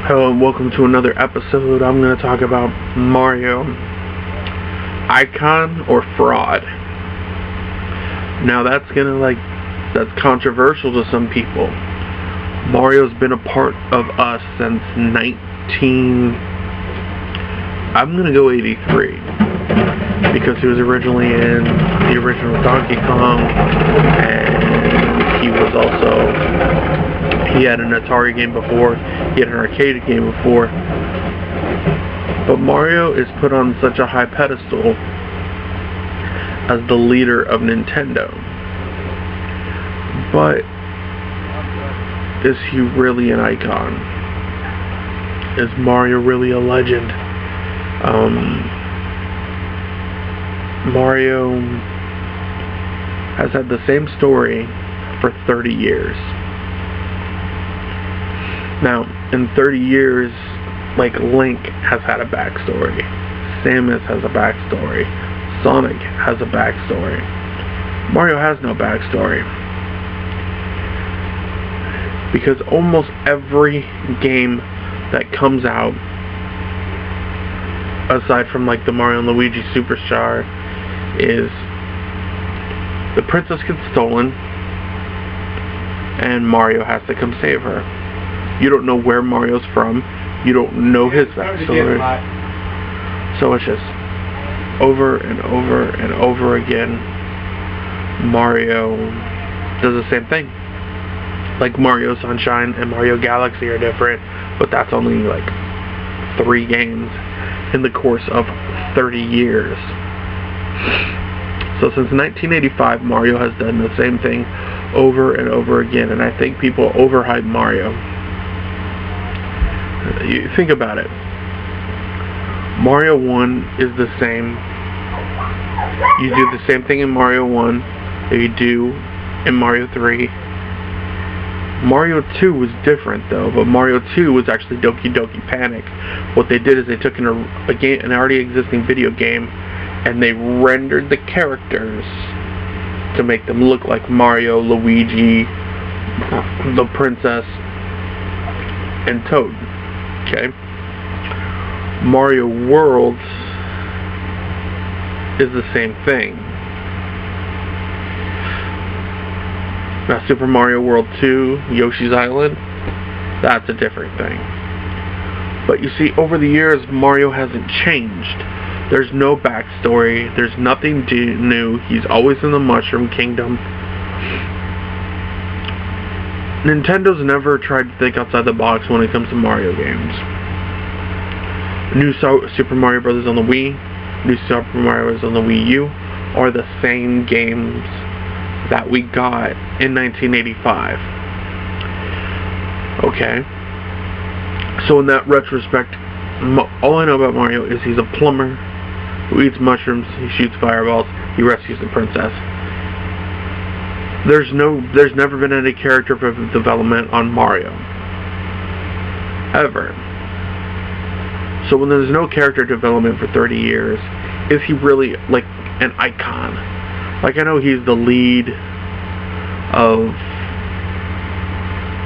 Hello and welcome to another episode. I'm going to talk about Mario. Icon or fraud? Now that's controversial to some people. Mario's been a part of us since I'm going to go 83. Because he was originally in the original Donkey Kong, and he had an Atari game before, he had an arcade game before. But Mario is put on such a high pedestal as the leader of Nintendo. But is he really an icon? Is Mario really a legend? Mario has had the same story for 30 years. Now, in 30 years, like Link has had a backstory, Samus has a backstory, Sonic has a backstory. Mario has no backstory. Because almost every game that comes out, aside from like the Mario and Luigi Superstar, is the princess gets stolen and Mario has to come save her. You don't know where Mario's from. You don't know his backstory. So it's just over and over and over again. Mario does the same thing. Like Mario Sunshine and Mario Galaxy are different, but that's only like 3 games in the course of 30 years. So since 1985, Mario has done the same thing over and over again, and I think people overhype Mario. You think about it. Mario 1 is the same. You do the same thing in Mario 1 that you do in Mario 3. Mario 2 was different though, but Mario 2 was actually Doki Doki Panic. What they did is they took an already existing video game and they rendered the characters to make them look like Mario, Luigi, the princess, and Toad. Okay? Mario World is the same thing. Now Super Mario World 2, Yoshi's Island, that's a different thing. But you see, over the years, Mario hasn't changed. There's no backstory. There's nothing new. He's always in the Mushroom Kingdom. Nintendo's never tried to think outside the box when it comes to Mario games. New Super Mario Bros. On the Wii, New Super Mario Bros. On the Wii U are the same games that we got in 1985. Okay. So in that retrospect, all I know about Mario is he's a plumber who eats mushrooms, he shoots fireballs, he rescues the princess. There's never been any character development on Mario. Ever. So when there's no character development for 30 years, is he really like an icon? Like, I know he's the lead of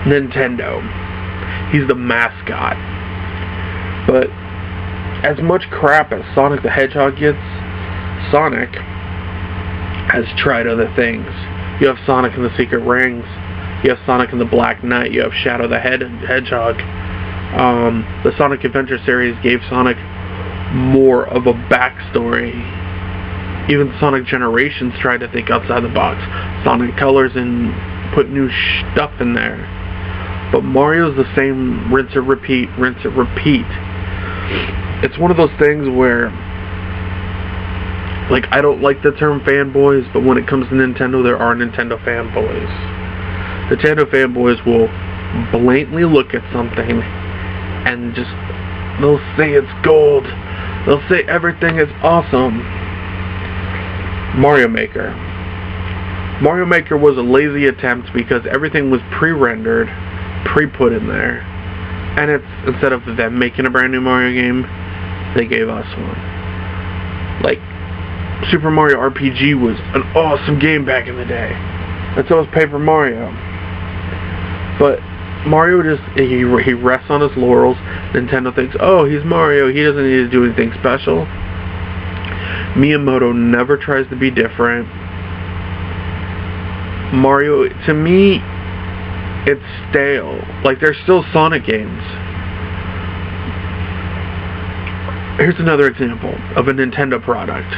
Nintendo. He's the mascot. But as much crap as Sonic the Hedgehog gets, Sonic has tried other things. You have Sonic and the Secret Rings. You have Sonic and the Black Knight. You have Shadow the Hedgehog. The Sonic Adventure series gave Sonic more of a backstory. Even Sonic Generations tried to think outside the box. Sonic Colors and put new stuff in there. But Mario's the same rinse and repeat, rinse and repeat. It's one of those things where, like, I don't like the term fanboys, but when it comes to Nintendo, there are Nintendo fanboys. Nintendo fanboys will blatantly look at something and just, they'll say it's gold. They'll say everything is awesome. Mario Maker. Mario Maker was a lazy attempt because everything was pre-rendered, pre-put in there. And it's, instead of them making a brand new Mario game, they gave us one. Like, Super Mario RPG was an awesome game back in the day. And so was Paper Mario. But Mario just, he rests on his laurels. Nintendo thinks, oh, he's Mario, he doesn't need to do anything special. Miyamoto never tries to be different. Mario, to me, it's stale. Like, there's still Sonic games. Here's another example of a Nintendo product.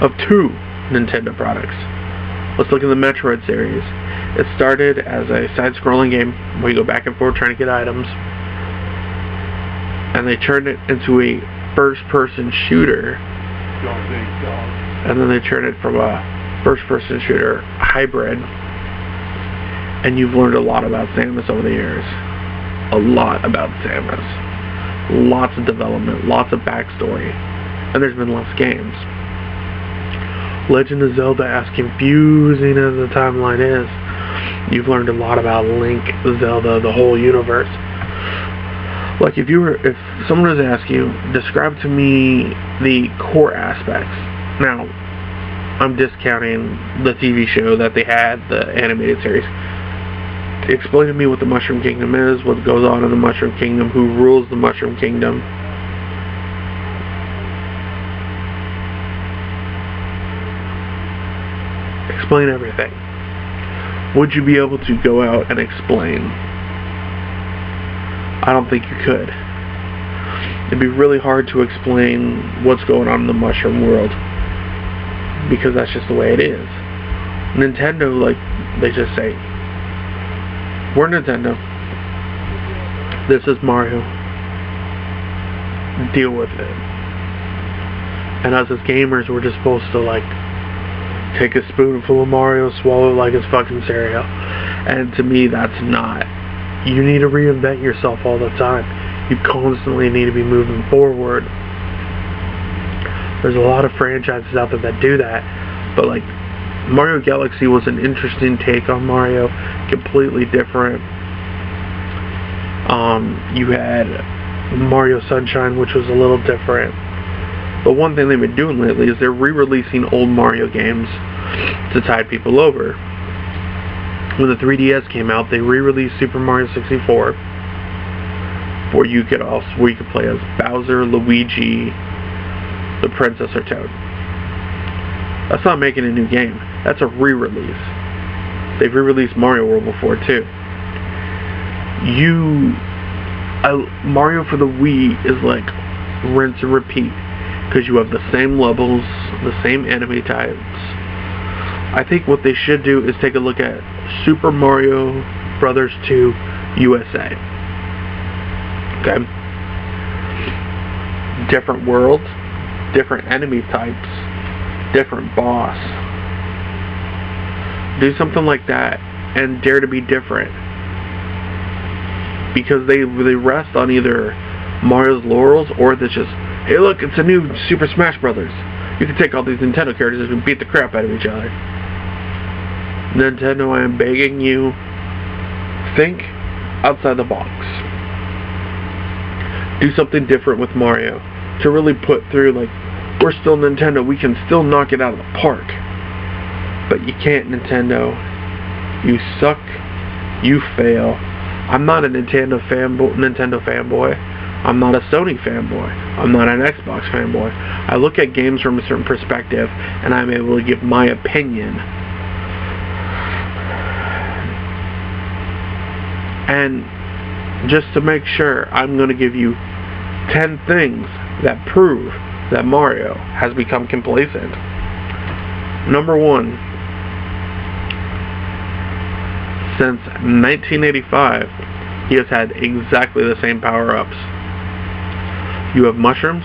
Of two Nintendo products. Let's look at the Metroid series. It started as a side-scrolling game where you go back and forth trying to get items. And they turned it into a first-person shooter. And then they turned it from a first-person shooter hybrid. And you've learned a lot about Samus over the years. A lot about Samus. Lots of development, lots of backstory. And there's been less games. Legend of Zelda, as confusing as the timeline is, you've learned a lot about Link, Zelda, the whole universe. Like, if someone was to ask you, describe to me the core aspects. Now, I'm discounting the TV show that they had, the animated series. Explain to me what the Mushroom Kingdom is, what goes on in the Mushroom Kingdom, who rules the Mushroom Kingdom. Explain everything. Would you be able to go out and explain? I don't think you could. It'd be really hard to explain what's going on in the mushroom world, because that's just the way it is. Nintendo, like, they just say, we're Nintendo. This is Mario. Deal with it. And us as gamers, we're just supposed to, like, take a spoonful of Mario, swallow it like it's fucking cereal. And to me, that's not. You need to reinvent yourself all the time. You constantly need to be moving forward. There's a lot of franchises out there that do that. But, like, Mario Galaxy was an interesting take on Mario. Completely different. You had Mario Sunshine, which was a little different. But one thing they've been doing lately is they're re-releasing old Mario games to tide people over. When the 3DS came out, they re-released Super Mario 64, where you could play as Bowser, Luigi, the Princess, or Toad. That's not making a new game. That's a re-release. They've re-released Mario World before too. Mario for the Wii is like rinse and repeat, because you have the same levels, the same enemy types. I think what they should do is take a look at Super Mario Brothers 2 USA. Okay? Different world, different enemy types, different boss. Do something like that and dare to be different. Because they rest on either Mario's laurels, or it's just, hey look, it's a new Super Smash Brothers. You can take all these Nintendo characters and beat the crap out of each other. Nintendo, I am begging you, think outside the box. Do something different with Mario. To really put through, like, we're still Nintendo, we can still knock it out of the park. But you can't, Nintendo. You suck. You fail. I'm not a Nintendo fanboy. I'm not a Sony fanboy. I'm not an Xbox fanboy. I look at games from a certain perspective, and I'm able to give my opinion. And just to make sure, I'm going to give you 10 things that prove that Mario has become complacent. Number 1. Since 1985, he has had exactly the same power-ups. You have mushrooms,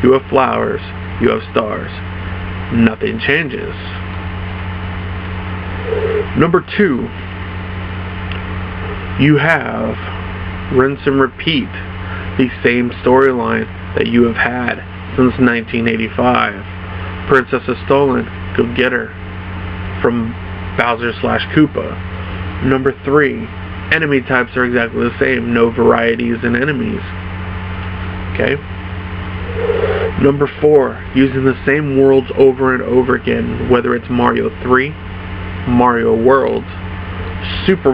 you have flowers, you have stars. Nothing changes. Number 2, you have rinse and repeat the same storyline that you have had since 1985. Princess is stolen, go get her, from Bowser/Koopa. Number 3, enemy types are exactly the same, no varieties in enemies. Okay? Number 4, using the same worlds over and over again, whether it's Mario 3, Mario World, Super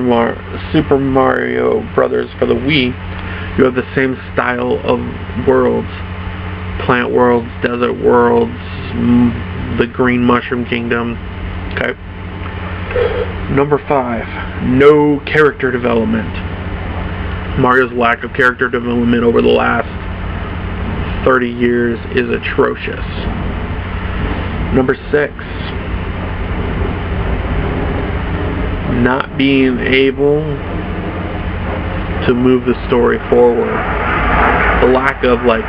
Mario Brothers for the Wii, you have the same style of worlds. Plant worlds, desert worlds, the Green Mushroom Kingdom. Okay. Number 5, no character development. Mario's lack of character development over the last 30 years is atrocious. Number 6, not being able to move the story forward. The lack of, like,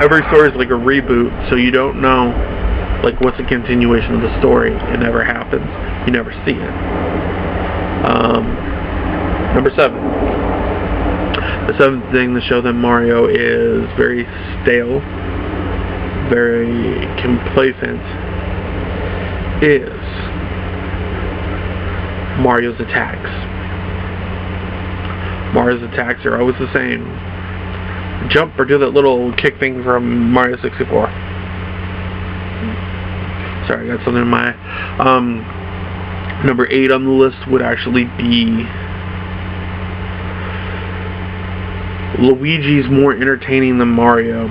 every story is like a reboot, so you don't know, like, what's a continuation of the story. It never happens. You never see it. Number 7. The 7th thing to show that Mario is very stale, very complacent, is Mario's attacks. Mario's attacks are always the same. Jump or do that little kick thing from Mario 64. Sorry, I got something in my... Number 8 on the list would actually be... Luigi's more entertaining than Mario.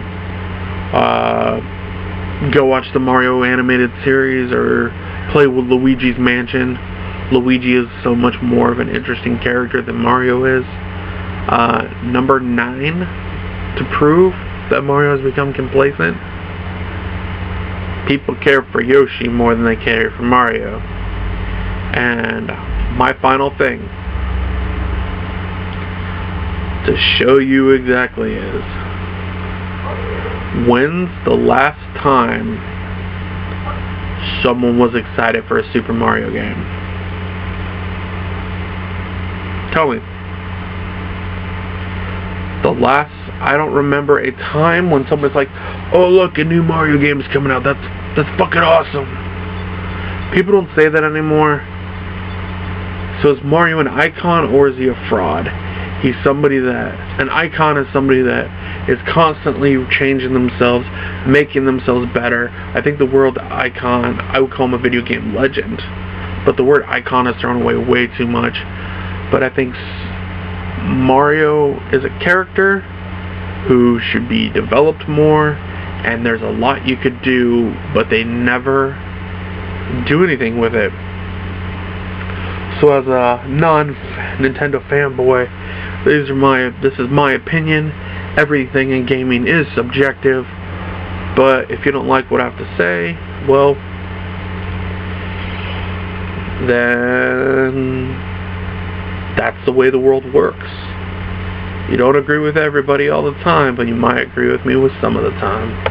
Go watch the Mario animated series or play with Luigi's Mansion. Luigi is so much more of an interesting character than Mario is. Number 9, to prove that Mario has become complacent, people care for Yoshi more than they care for Mario. And my final thing to show you exactly is, when's the last time someone was excited for a Super Mario game? Tell me. I don't remember a time when someone's like, oh look, a new Mario game is coming out, that's fucking awesome. People don't say that anymore. So is Mario an icon or is he a fraud? He's somebody that, an icon is somebody that is constantly changing themselves, making themselves better. I think the word icon, I would call him a video game legend, but the word icon is thrown away way too much. But I think Mario is a character who should be developed more, and there's a lot you could do, but they never do anything with it. So as a non-Nintendo fanboy, this is my opinion. Everything in gaming is subjective, but if you don't like what I have to say, well, then that's the way the world works. You don't agree with everybody all the time, but you might agree with me with some of the time.